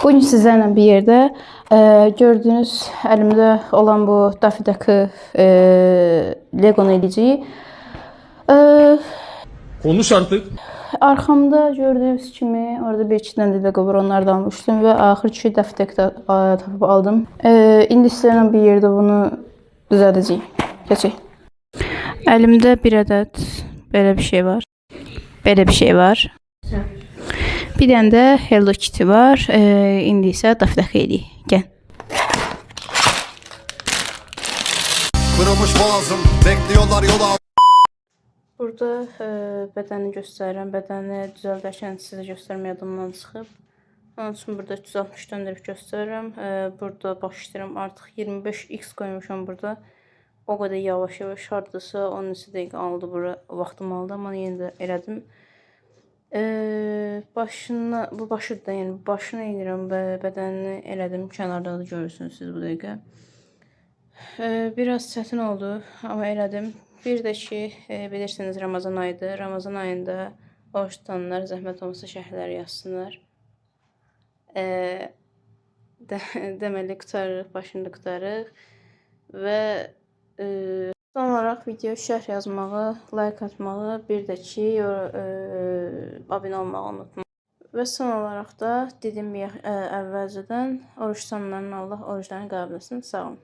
Bu gün sizlərlə bir yerdə gördüyünüz əlimdə olan bu Daffy Duck'ı Legonu eləyəcəyik. Konuş artık. Arxamda gördüyünüz kimi orada bir iki dənə Lego var, onları da almışdım və axır ki Daffy Duck'ı tapıb aldım. İndi sizlərlə bir yerdə bunu düzəldəcəyik. Keçək. Əlimdə bir ədəd belə bir şey var. Belə bir şey var. Bir dənə də Hello Kitty var. İndi isə Daffy Duck'ı eləyik. Gəl. Kırılmış boğazım, bekliyorlar yola. Burada bədəni göstərirəm. Bədəni düzəldərkən sizə göstərmə yadımdan çıxıb. Onun üçün burada 360 döndürüb göstərirəm. Burada başlayıram. Artıq 25x qoymuşam burada. O qədər yavaş-yavaş hardasa 13 dəqiqə aldı bura. Vaxtım aldı, amma yenə də elədim. Bu başıdır da, yəni başını edirəm və bədənini elədim. Kənarda da görürsünüz siz bu dəqiqə. Biraz çətin oldu, amma elədim. Bir də ki, bilirsiniz Ramazan ayıdır. Ramazan ayında oruç tutanlar zəhmət olmasa şərhləri yazsınlar. Deməli qutarıq, başını qutarıq və son olaraq video şərh yazmağı, like atmağı, bir də ki, abunə olmağı unutmayın. Və son olaraq da dedim əvvəlcədən oruç tutanların Allah oruçlarını qəbul etsin. Sağ olun.